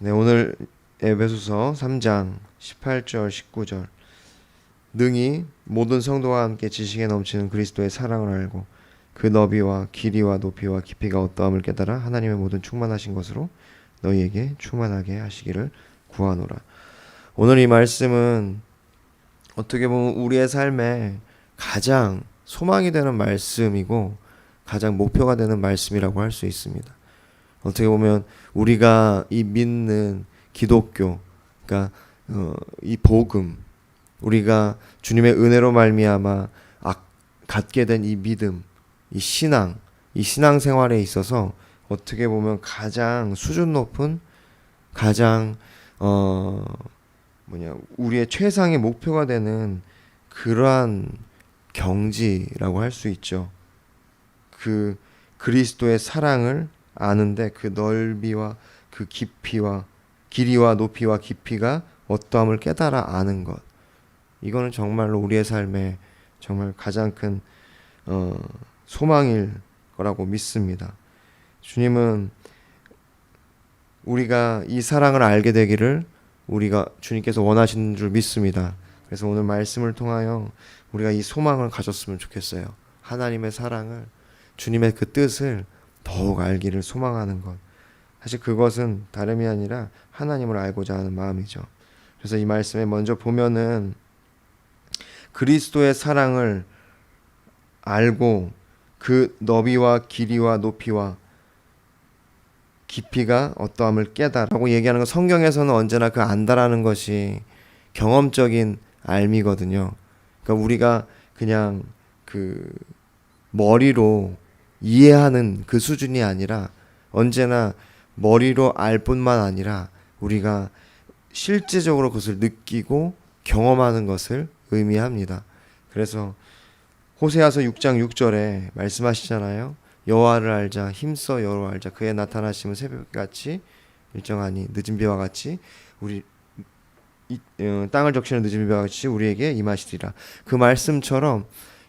네, 오늘 에베소서 3장 18절 19절 능히 모든 성도와 함께 지식에 넘치는 그리스도의 사랑을 알고 그 너비와 길이와 높이와 깊이가 어떠함을 깨달아 하나님의 모든 충만하신 것으로 너희에게 충만하게 하시기를 구하노라. 오늘 이 말씀은 어떻게 보면 우리의 삶에 가장 소망이 되는 말씀이고 가장 목표가 되는 말씀이라고 할 수 있습니다. 어떻게 보면 우리가 이 믿는 기독교, 그러니까 이 복음, 우리가 주님의 은혜로 말미암아 갖게 된 이 믿음, 이 신앙생활에 있어서 어떻게 보면 가장 수준 높은, 가장 우리의 최상의 목표가 되는 그러한 경지라고 할 수 있죠. 그 그리스도의 사랑을 아는데 그 넓이와 그 깊이와 길이와 높이와 깊이가 어떠함을 깨달아 아는 것. 이거는 정말로 우리의 삶에 정말 가장 큰 소망일 거라고 믿습니다. 주님은 우리가 이 사랑을 알게 되기를 우리가 주님께서 원하시는 줄 믿습니다. 그래서 오늘 말씀을 통하여 우리가 이 소망을 가졌으면 좋겠어요. 하나님의 사랑을, 주님의 그 뜻을 더욱 알기를 소망하는 것. 사실 그것은 다름이 아니라 하나님을 알고자 하는 마음이죠. 그래서 이 말씀에 먼저 보면은 그리스도의 사랑을 알고 그 너비와 길이와 높이와 깊이가 어떠함을 깨달라고 얘기하는 건 성경에서는 언제나 그 안다라는 것이 경험적인 알미거든요. 그러니까 우리가 그냥 그 머리로 이해하는 그 수준이 아니라 언제나 머리로 알 뿐만 아니라 우리가 실제적으로 그것을 느끼고 경험하는 것을 의미합니다. 그래서 호세아서 6장 6절에 말씀하시잖아요. 여호와를 알자, 힘써 여호와를 알자. 그의 나타나심은 새벽같이 일정하니 늦은 비와 같이 우리 땅을 적시는 늦은 비와 같이 우리에게 임하시리라. 그 말씀처럼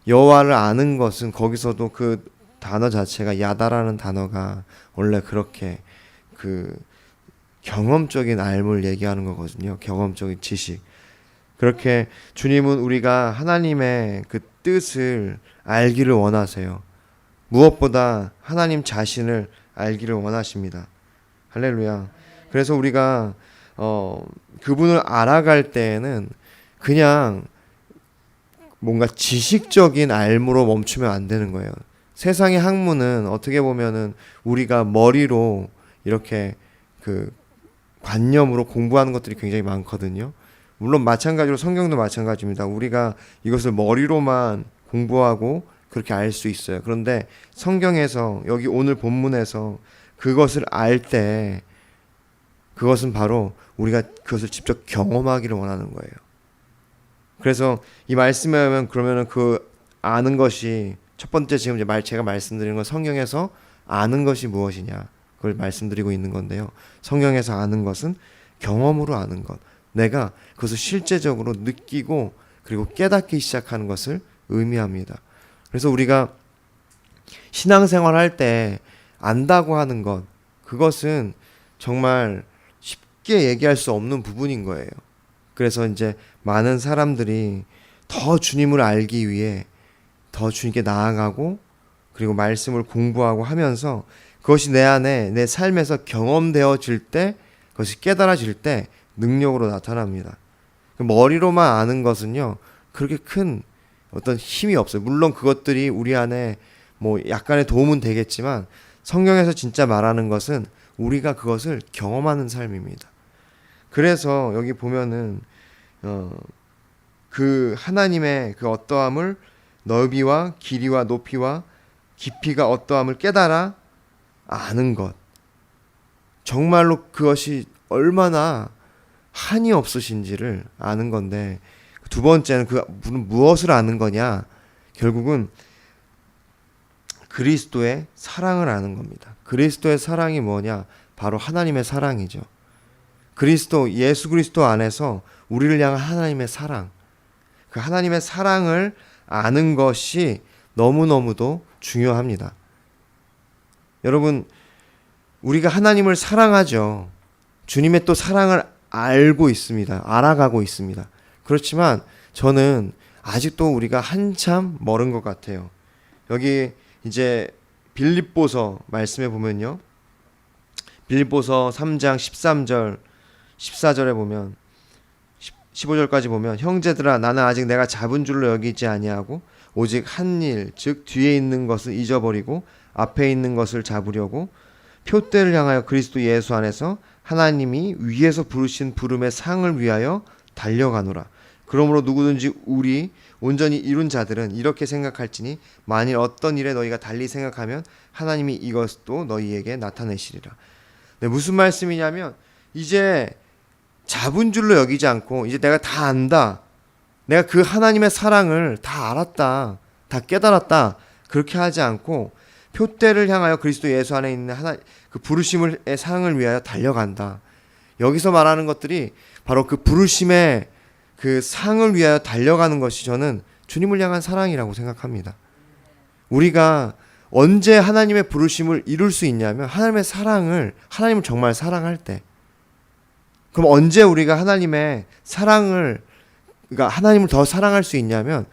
여호와를 아는 것은 거기서도 그 단어 자체가 야다라는 단어가 원래 그렇게 그 경험적인 알물 얘기하는 거거든요. 경험적인 지식. 그렇게 주님은 우리가 하나님의 그 뜻을 알기를 원하세요. 무엇보다 하나님 자신을 알기를 원하십니다. 할렐루야. 그래서 우리가 그분을 알아갈 때에는 그냥 뭔가 지식적인 알무로 멈추면 안 되는 거예요. 세상의 학문은 어떻게 보면은 우리가 머리로 이렇게 그 관념으로 공부하는 것들이 굉장히 많거든요. 물론 마찬가지로 성경도 마찬가지입니다. 우리가 이것을 머리로만 공부하고 그렇게 알 수 있어요. 그런데 성경에서 여기 오늘 본문에서 그것을 알 때 그것은 바로 우리가 그것을 직접 경험하기를 원하는 거예요. 그래서 이 말씀에 하면 그러면은 그 아는 것이 첫 번째 지금 이제 제가 말씀드리는 건 성경에서 아는 것이 무엇이냐 그걸 말씀드리고 있는 건데요. 성경에서 아는 것은 경험으로 아는 것. 내가 그것을 실제적으로 느끼고 그리고 깨닫기 시작하는 것을 의미합니다. 그래서 우리가 신앙생활 할 때 안다고 하는 것, 그것은 정말 쉽게 얘기할 수 없는 부분인 거예요. 그래서 이제 많은 사람들이 더 주님을 알기 위해 더 주님께 나아가고 그리고 말씀을 공부하고 하면서 그것이 내 안에 내 삶에서 경험되어질 때 그것이 깨달아질 때 능력으로 나타납니다. 머리로만 아는 것은요 그렇게 큰 어떤 힘이 없어요. 물론 그것들이 우리 안에 뭐 약간의 도움은 되겠지만 성경에서 진짜 말하는 것은 우리가 그것을 경험하는 삶입니다. 그래서 여기 보면은 그 하나님의 그 어떠함을 넓이와 길이와 높이와 깊이가 어떠함을 깨달아 아는 것. 정말로 그것이 얼마나 한이 없으신지를 아는 건데 두 번째는 그 무엇을 아는 거냐? 결국은 그리스도의 사랑을 아는 겁니다. 그리스도의 사랑이 뭐냐? 바로 하나님의 사랑이죠. 예수 그리스도 안에서 우리를 향한 하나님의 사랑. 그 하나님의 사랑을 아는 것이 너무너무도 중요합니다. 여러분, 우리가 하나님을 사랑하죠. 주님의 또 사랑을 알고 있습니다. 알아가고 있습니다. 그렇지만 저는 아직도 우리가 한참 멀은 것 같아요. 여기 이제 빌립보서 말씀해 보면요. 빌립보서 3장 13절 14절에 보면 15절까지 보면 형제들아 나는 아직 내가 잡은 줄로 여기지 아니하고 오직 한 일 즉 뒤에 있는 것을 잊어버리고 앞에 있는 것을 잡으려고 표대를 향하여 그리스도 예수 안에서 하나님이 위에서 부르신 부름의 상을 위하여 달려가노라. 그러므로 누구든지 우리 온전히 이룬 자들은 이렇게 생각할지니 만일 어떤 일에 너희가 달리 생각하면 하나님이 이것도 너희에게 나타내시리라. 네, 무슨 말씀이냐면 이제 잡은 줄로 여기지 않고 이제 내가 다 안다. 내가 그 하나님의 사랑을 다 알았다. 다 깨달았다. 그렇게 하지 않고 표대를 향하여 그리스도 예수 안에 있는 그 부르심의 상을 위하여 달려간다. 여기서 말하는 것들이 바로 그 부르심의 그 상을 위하여 달려가는 것이 저는 주님을 향한 사랑이라고 생각합니다. 우리가 언제 하나님의 부르심을 이룰 수 있냐면 하나님의 사랑을 하나님을 정말 사랑할 때. 그럼 언제 우리가 하나님의 사랑을 그러니까 하나님을 더 사랑할 수 있냐면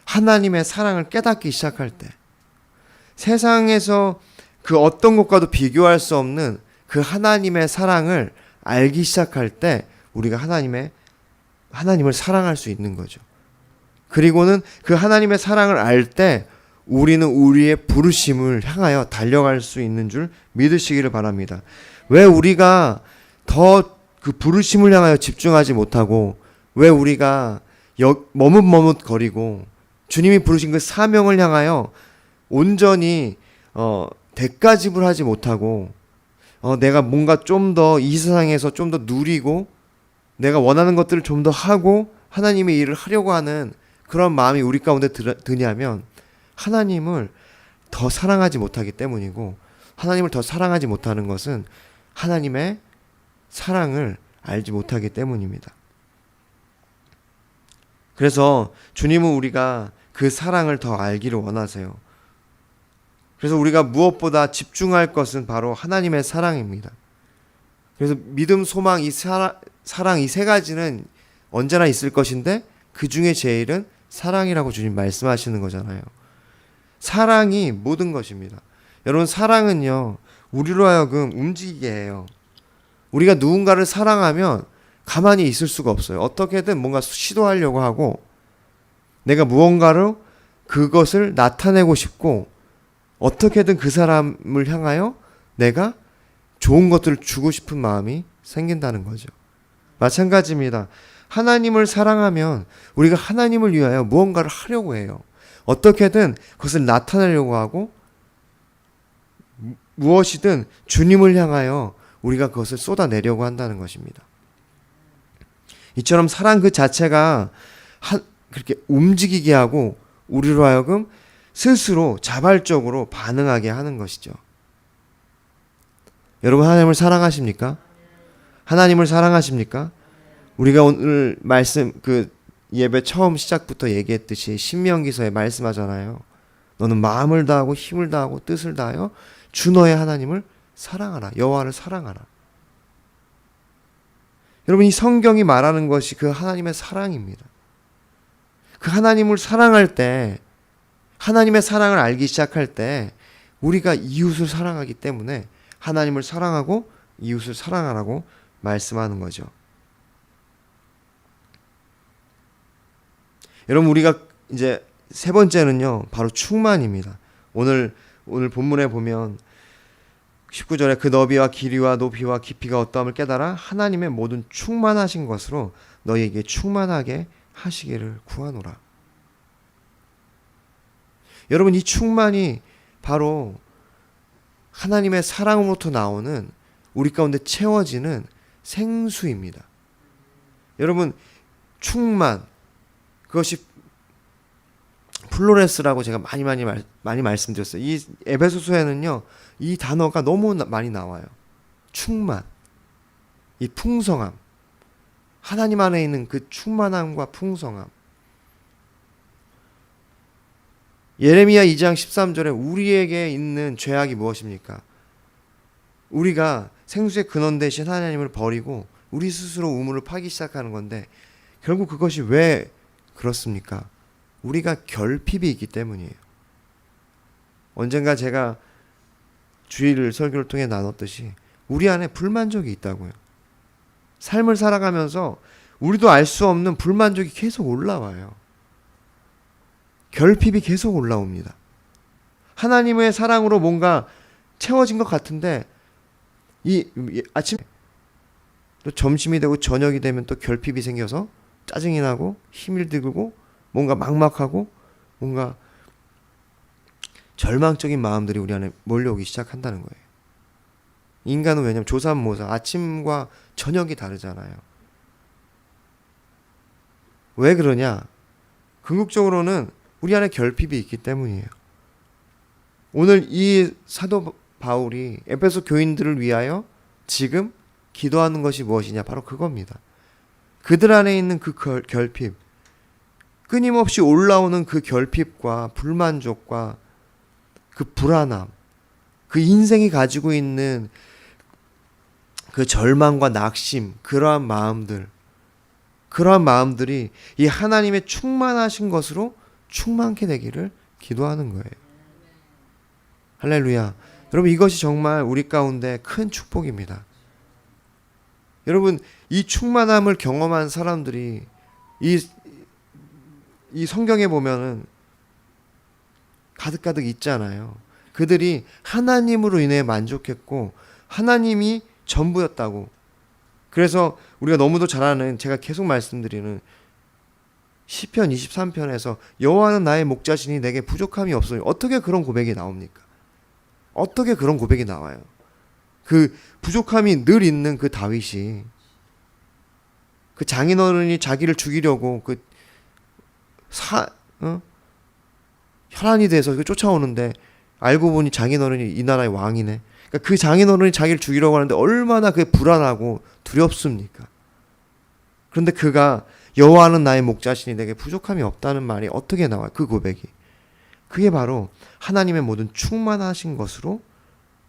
하나님의 사랑을 깨닫기 시작할 때. 세상에서 그 어떤 것과도 비교할 수 없는 그 하나님의 사랑을 알기 시작할 때 우리가 하나님을 사랑할 수 있는 거죠. 그리고는 그 하나님의 사랑을 알 때 우리는 우리의 부르심을 향하여 달려갈 수 있는 줄 믿으시기를 바랍니다. 왜 우리가 더 그 부르심을 향하여 집중하지 못하고 왜 우리가 머뭇머뭇거리고 주님이 부르신 그 사명을 향하여 온전히 대가집을 못하고 내가 뭔가 좀 더 이 세상에서 좀 더 누리고 내가 원하는 것들을 좀 더 하고 하나님의 일을 하려고 하는 그런 마음이 우리 가운데 드냐면 하나님을 더 사랑하지 못하기 때문이고 하나님을 더 사랑하지 못하는 것은 하나님의 사랑을 알지 못하기 때문입니다. 그래서 주님은 우리가 그 사랑을 더 알기를 원하세요. 그래서 우리가 무엇보다 집중할 것은 바로 하나님의 사랑입니다. 그래서 믿음, 소망, 사랑 이 세 가지는 언제나 있을 것인데 그 중에 제일은 사랑이라고 주님 말씀하시는 거잖아요. 사랑이 모든 것입니다. 여러분 사랑은요 우리로 하여금 움직이게 해요. 우리가 누군가를 사랑하면 가만히 있을 수가 없어요. 어떻게든 뭔가 시도하려고 하고 내가 무언가로 그것을 나타내고 싶고 어떻게든 그 사람을 향하여 내가 좋은 것들을 주고 싶은 마음이 생긴다는 거죠. 마찬가지입니다. 하나님을 사랑하면 우리가 하나님을 위하여 무언가를 하려고 해요. 어떻게든 그것을 나타내려고 하고 무엇이든 주님을 향하여 우리가 그것을 쏟아내려고 한다는 것입니다. 이처럼 사랑 그 자체가 그렇게 움직이게 하고 우리로 하여금 스스로 자발적으로 반응하게 하는 것이죠. 여러분 하나님을 사랑하십니까? 하나님을 사랑하십니까? 우리가 오늘 말씀 그 예배 처음 시작부터 얘기했듯이 신명기서에 말씀하잖아요. 너는 마음을 다하고 힘을 다하고 뜻을 다하여 주 너의 하나님을 사랑하라. 여호와를 사랑하라. 여러분 이 성경이 말하는 것이 그 하나님의 사랑입니다. 그 하나님을 사랑할 때 하나님의 사랑을 알기 시작할 때 우리가 이웃을 사랑하기 때문에 하나님을 사랑하고 이웃을 사랑하라고 말씀하는 거죠. 여러분 우리가 이제 세 번째는요 바로 충만입니다. 오늘 본문에 보면 19절에 그 너비와 길이와 높이와 깊이가 어떠함을 깨달아 하나님의 모든 충만하신 것으로 너희에게 충만하게 하시기를 구하노라. 여러분 이 충만이 바로 하나님의 사랑으로부터 나오는 우리 가운데 채워지는 생수입니다. 여러분 충만 그것이 플로레스라고 제가 많이 말씀드렸어요. 이 에베소서에는요 이 단어가 너무 많이 나와요. 충만, 이 풍성함, 하나님 안에 있는 그 충만함과 풍성함. 예레미야 2장 13절에 우리에게 있는 죄악이 무엇입니까? 우리가 생수의 근원 대신 하나님을 버리고 우리 스스로 우물을 파기 시작하는 건데, 결국 그것이 왜 그렇습니까? 우리가 결핍이 있기 때문이에요. 언젠가 제가 주일 설교를 통해 나눴듯이 우리 안에 불만족이 있다고요. 삶을 살아가면서 우리도 알 수 없는 불만족이 계속 올라와요. 결핍이 계속 올라옵니다. 하나님의 사랑으로 뭔가 채워진 것 같은데 이 아침 또 점심이 되고 저녁이 되면 또 결핍이 생겨서 짜증이 나고 힘이 들고 뭔가 막막하고 뭔가 절망적인 마음들이 우리 안에 몰려오기 시작한다는 거예요. 인간은 왜냐면 조삼모사 아침과 저녁이 다르잖아요. 왜 그러냐? 궁극적으로는 우리 안에 결핍이 있기 때문이에요. 오늘 이 사도 바울이 에베소 교인들을 위하여 지금 기도하는 것이 무엇이냐? 바로 그겁니다. 그들 안에 있는 그 결핍, 끊임없이 올라오는 그 결핍과 불만족과 그 불안함, 그 인생이 가지고 있는 그 절망과 낙심, 그러한 마음들이 이 하나님의 충만하신 것으로 충만케 되기를 기도하는 거예요. 할렐루야. 여러분, 이것이 정말 우리 가운데 큰 축복입니다. 여러분, 이 충만함을 경험한 사람들이 이 성경에 보면은 가득가득 있잖아요. 그들이 하나님으로 인해 만족했고 하나님이 전부였다고. 그래서 우리가 너무도 잘 아는, 제가 계속 말씀드리는 시편 23편에서 여호와는 나의 목자시니 내게 부족함이 없으니, 어떻게 그런 고백이 나옵니까? 어떻게 그런 고백이 나와요? 그 부족함이 늘 있는 그 다윗이, 그 장인어른이 자기를 죽이려고 혈안이 돼서 쫓아오는데 알고 보니 장인어른이 이 나라의 왕이네. 그러니까 그 장인어른이 자기를 죽이려고 하는데 얼마나 그게 불안하고 두렵습니까? 그런데 그가 여호와는 나의 목자시니 내게 부족함이 없다는 말이 어떻게 나와요? 그 고백이. 그게 바로 하나님의 모든 충만하신 것으로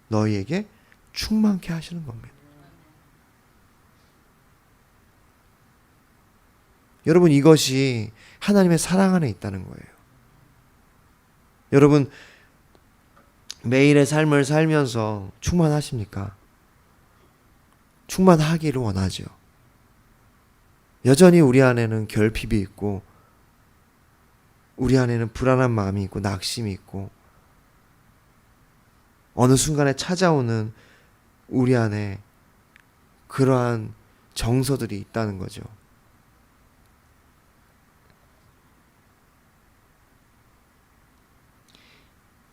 너희에게 충만케 하시는 겁니다. 여러분, 이것이 하나님의 사랑 안에 있다는 거예요. 여러분, 매일의 삶을 살면서 충만하십니까? 충만하기를 원하죠. 여전히 우리 안에는 결핍이 있고 우리 안에는 불안한 마음이 있고 낙심이 있고 어느 순간에 찾아오는 우리 안에 그러한 정서들이 있다는 거죠.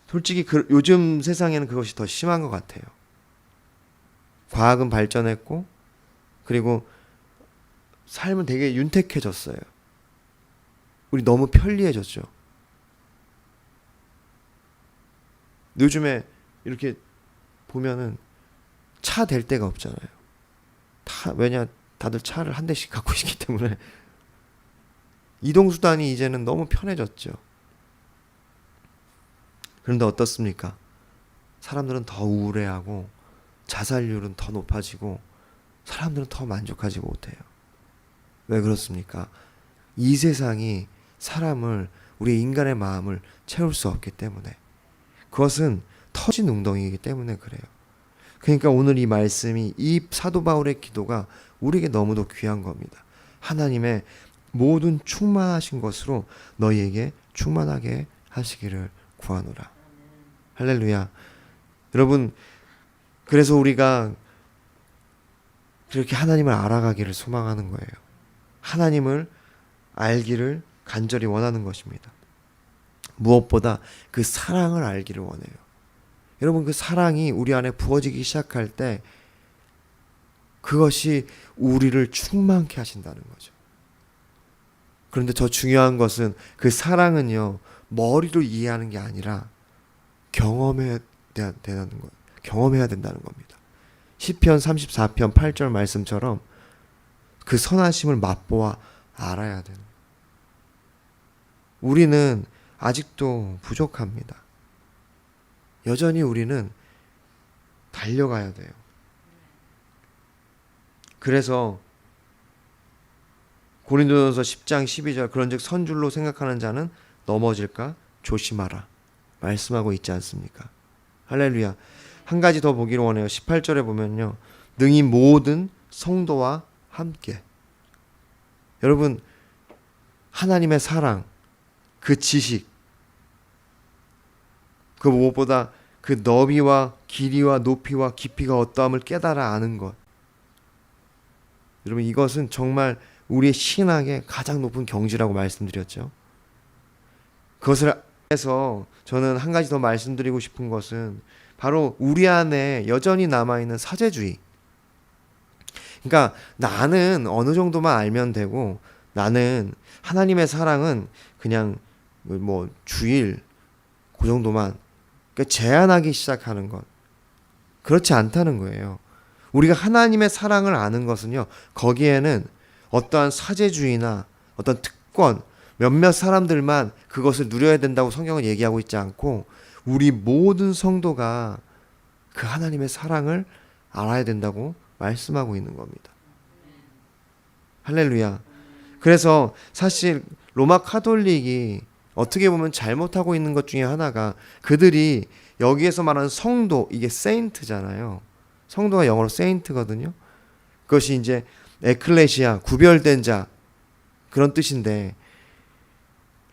솔직히 요즘 세상에는 그것이 더 심한 것 같아요. 과학은 발전했고 그리고 삶은 되게 윤택해졌어요. 우리 너무 편리해졌죠. 요즘에 이렇게 보면은 차 댈 데가 없잖아요. 왜냐, 다들 차를 한 대씩 갖고 있기 때문에 이동수단이 이제는 너무 편해졌죠. 그런데 어떻습니까? 사람들은 더 우울해하고 자살률은 더 높아지고 사람들은 더 만족하지 못해요. 왜 그렇습니까? 이 세상이 사람을, 우리 인간의 마음을 채울 수 없기 때문에, 그것은 터진 웅덩이이기 때문에 그래요. 그러니까 오늘 이 말씀이, 이 사도 바울의 기도가 우리에게 너무도 귀한 겁니다. 하나님의 모든 충만하신 것으로 너희에게 충만하게 하시기를 구하노라. 할렐루야. 여러분, 그래서 우리가 그렇게 하나님을 알아가기를 소망하는 거예요. 하나님을 알기를 간절히 원하는 것입니다. 무엇보다 그 사랑을 알기를 원해요. 여러분, 그 사랑이 우리 안에 부어지기 시작할 때 그것이 우리를 충만케 하신다는 거죠. 그런데 더 중요한 것은 그 사랑은요, 머리로 이해하는 게 아니라 경험해야 된다는 겁니다. 시편 34편 8절 말씀처럼 그 선하심을 맛보아 알아야 되는. 우리는 아직도 부족합니다. 여전히 우리는 달려가야 돼요. 그래서 고린도전서 10장 12절 그런즉 선줄로 생각하는 자는 넘어질까 조심하라 말씀하고 있지 않습니까? 할렐루야. 한 가지 더 보기를 원해요. 18절에 보면요. 능히 모든 성도와 함께. 여러분, 하나님의 사랑, 그 지식, 그 무엇보다 그 너비와 길이와 높이와 깊이가 어떠함을 깨달아 아는 것. 여러분, 이것은 정말 우리의 신앙의 가장 높은 경지라고 말씀드렸죠. 그것을 해서 저는 한 가지 더 말씀드리고 싶은 것은 바로 우리 안에 여전히 남아있는 사제주의. 그러니까 나는 어느 정도만 알면 되고 나는 하나님의 사랑은 그냥 뭐 주일 그 정도만 그러니까 제한하기 시작하는 것. 그렇지 않다는 거예요. 우리가 하나님의 사랑을 아는 것은요. 거기에는 어떠한 사제주의나 어떤 특권 몇몇 사람들만 그것을 누려야 된다고 성경은 얘기하고 있지 않고 우리 모든 성도가 그 하나님의 사랑을 알아야 된다고 말씀하고 있는 겁니다. 할렐루야. 그래서 사실 로마 카톨릭이 어떻게 보면 잘못하고 있는 것 중에 하나가 그들이 여기에서 말하는 성도, 이게 세인트잖아요. 성도가 영어로 세인트거든요. 그것이 이제 에클레시아, 구별된 자 그런 뜻인데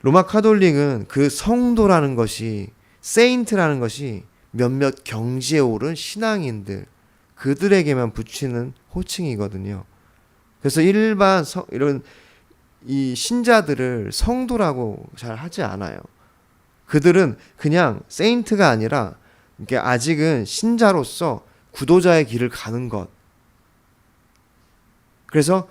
로마 카톨릭은 그 성도라는 것이 세인트라는 것이 몇몇 경지에 오른 신앙인들 그들에게만 붙이는 호칭이거든요. 그래서 일반 이런 이 신자들을 성도라고 잘 하지 않아요. 그들은 그냥 세인트가 아니라 이게 아직은 신자로서 구도자의 길을 가는 것. 그래서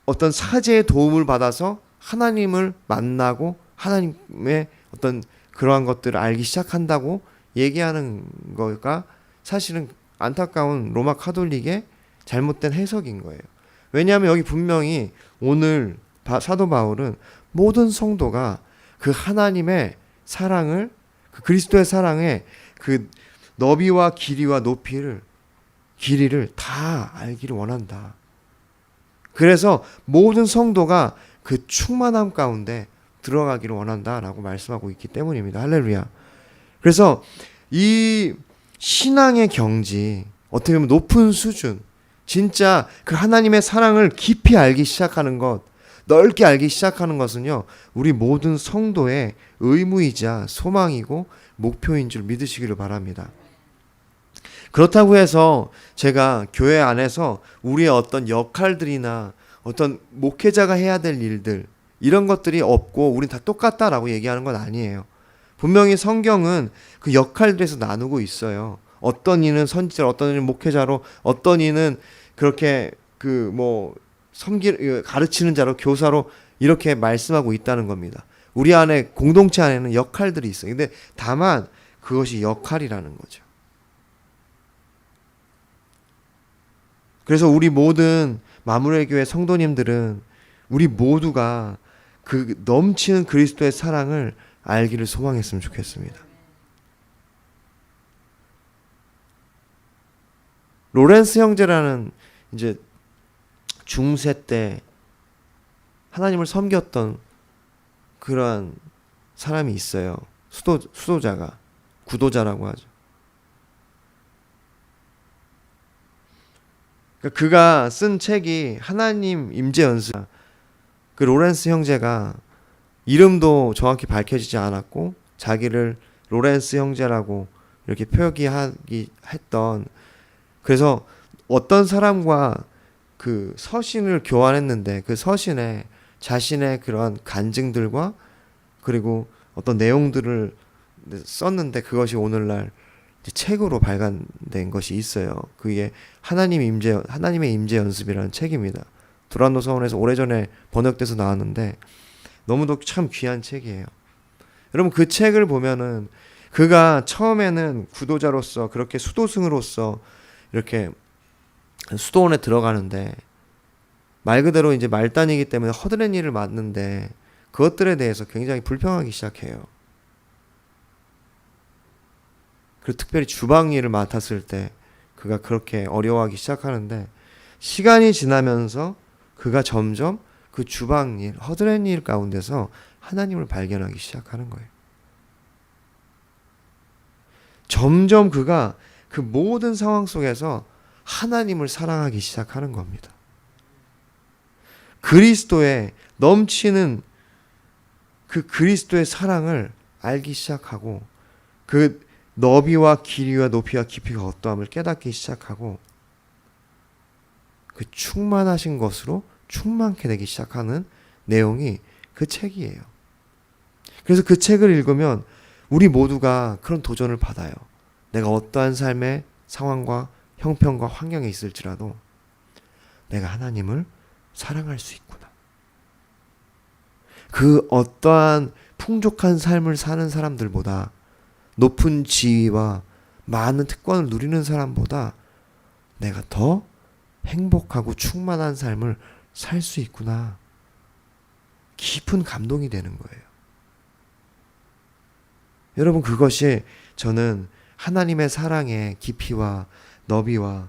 어떤 사제의 도움을 받아서 하나님을 만나고 하나님의 어떤 그러한 것들을 알기 시작한다고 얘기하는 거가 사실은 안타까운 로마 카톨릭의 잘못된 해석인 거예요. 왜냐하면 여기 분명히 오늘 사도 바울은 모든 성도가 그 하나님의 사랑을 그 그리스도의 사랑의 그 너비와 길이와 길이를 다 알기를 원한다. 그래서 모든 성도가 그 충만함 가운데 들어가기를 원한다라고 말씀하고 있기 때문입니다. 할렐루야. 그래서 이 신앙의 경지, 어떻게 보면 높은 수준, 진짜 그 하나님의 사랑을 깊이 알기 시작하는 것, 넓게 알기 시작하는 것은요, 우리 모든 성도의 의무이자 소망이고 목표인 줄 믿으시기를 바랍니다. 그렇다고 해서 제가 교회 안에서 우리의 어떤 역할들이나 어떤 목회자가 해야 될 일들 이런 것들이 없고 우린 다 똑같다라고 얘기하는 건 아니에요. 분명히 성경은 그 역할들에서 나누고 있어요. 어떤 이는 선지자로, 어떤 이는 목회자로, 어떤 이는 그렇게 가르치는 자로, 교사로 이렇게 말씀하고 있다는 겁니다. 우리 안에 공동체 안에는 역할들이 있어요. 근데 다만 그것이 역할이라는 거죠. 그래서 우리 모든 마무리 교회 성도님들은 우리 모두가 그 넘치는 그리스도의 사랑을 알기를 소망했으면 좋겠습니다. 로렌스 형제라는 이제 중세 때 하나님을 섬겼던 그러한 사람이 있어요. 수도자가 구도자라고 하죠. 그가 쓴 책이 하나님 임재 연습. 그 로렌스 형제가 이름도 정확히 밝혀지지 않았고 자기를 로렌스 형제라고 이렇게 표기하기 했던. 그래서 어떤 사람과 그 서신을 교환했는데 그 서신에 자신의 그런 간증들과 그리고 어떤 내용들을 썼는데 그것이 오늘날 책으로 발간된 것이 있어요. 그게 하나님의 임재 연습이라는 책입니다. 두란노 서원에서 오래전에 번역돼서 나왔는데 너무도 참 귀한 책이에요. 여러분 그 책을 보면은 그가 처음에는 구도자로서 그렇게 수도승으로서 이렇게 수도원에 들어가는데 말 그대로 이제 말단이기 때문에 허드렛 일을 맡는데 그것들에 대해서 굉장히 불평하기 시작해요. 그리고 특별히 주방 일을 맡았을 때 그가 그렇게 어려워하기 시작하는데 시간이 지나면서 그가 점점 그 주방일, 허드렛 일 가운데서 하나님을 발견하기 시작하는 거예요. 점점 그가 그 모든 상황 속에서 하나님을 사랑하기 시작하는 겁니다. 그리스도의 넘치는 그 그리스도의 사랑을 알기 시작하고 그 너비와 길이와 높이와 깊이가 어떠함을 깨닫기 시작하고 그 충만하신 것으로 충만케 되기 시작하는 내용이 그 책이에요. 그래서 그 책을 읽으면 우리 모두가 그런 도전을 받아요. 내가 어떠한 삶의 상황과 형편과 환경에 있을지라도 내가 하나님을 사랑할 수 있구나. 그 어떠한 풍족한 삶을 사는 사람들보다 높은 지위와 많은 특권을 누리는 사람보다 내가 더 행복하고 충만한 삶을 살 수 있구나. 깊은 감동이 되는 거예요. 여러분, 그것이 저는 하나님의 사랑의 깊이와 너비와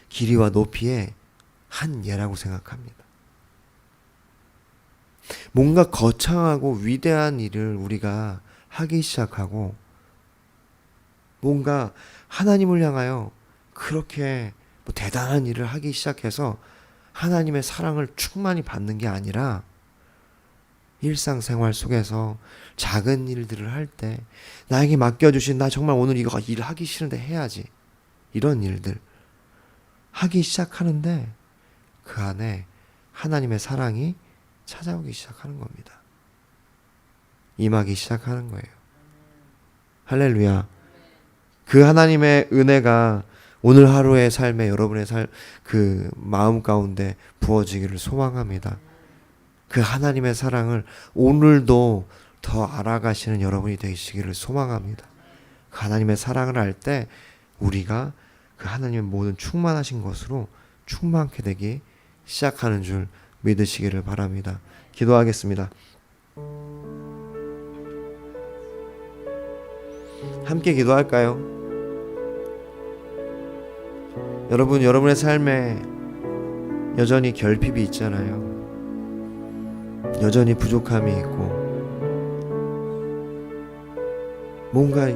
길이와 높이의 한 예라고 생각합니다. 뭔가 거창하고 위대한 일을 우리가 하기 시작하고 뭔가 하나님을 향하여 그렇게 대단한 일을 하기 시작해서 하나님의 사랑을 충만히 받는 게 아니라 일상생활 속에서 작은 일들을 할 때 나에게 맡겨주신 나 정말 오늘 이거 일 하기 싫은데 해야지 이런 일들 하기 시작하는데 그 안에 하나님의 사랑이 찾아오기 시작하는 겁니다. 임하기 시작하는 거예요. 할렐루야. 그 하나님의 은혜가 오늘 하루의 삶에 여러분의 그 마음 가운데 부어지기를 소망합니다. 그 하나님의 사랑을 오늘도 더 알아가시는 여러분이 되시기를 소망합니다. 그 하나님의 사랑을 알 때 우리가 그 하나님의 모든 충만하신 것으로 충만케 되기 시작하는 줄 믿으시기를 바랍니다. 기도하겠습니다. 함께 기도할까요? 여러분, 여러분의 삶에 여전히 결핍이 있잖아요. 여전히 부족함이 있고 뭔가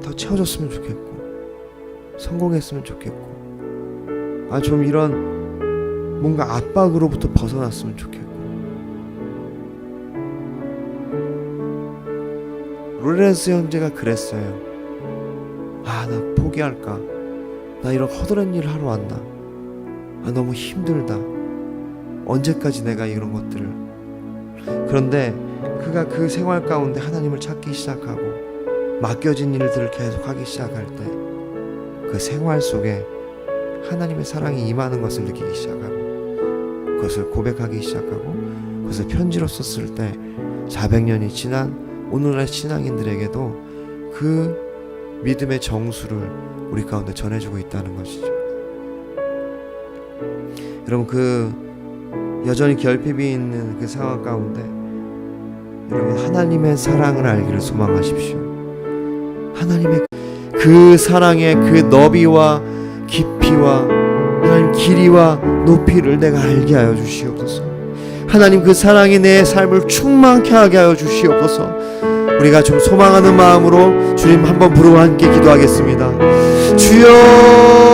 더 채워졌으면 좋겠고 성공했으면 좋겠고 좀 이런 뭔가 압박으로부터 벗어났으면 좋겠고 로렌스 형제가 그랬어요. 나 포기할까? 나 이런 허드렛 일을 하러 왔나? 너무 힘들다. 언제까지 내가 이런 것들을. 그런데 그가 그 생활 가운데 하나님을 찾기 시작하고 맡겨진 일들을 계속 하기 시작할 때 그 생활 속에 하나님의 사랑이 임하는 것을 느끼기 시작하고 그것을 고백하기 시작하고 그것을 편지로 썼을 때 400년이 지난 오늘날 신앙인들에게도 그 믿음의 정수를 우리 가운데 전해주고 있다는 것이죠. 여러분, 그 여전히 결핍이 있는 그 상황 가운데 여러분 하나님의 사랑을 알기를 소망하십시오. 하나님의 그 사랑의 그 너비와 깊이와 하나님 길이와 높이를 내가 알게 하여 주시옵소서. 하나님 그 사랑이 내 삶을 충만케 하게 하여 주시옵소서. 우리가 좀 소망하는 마음으로 주님 한번 부르고 함께 기도하겠습니다. 주여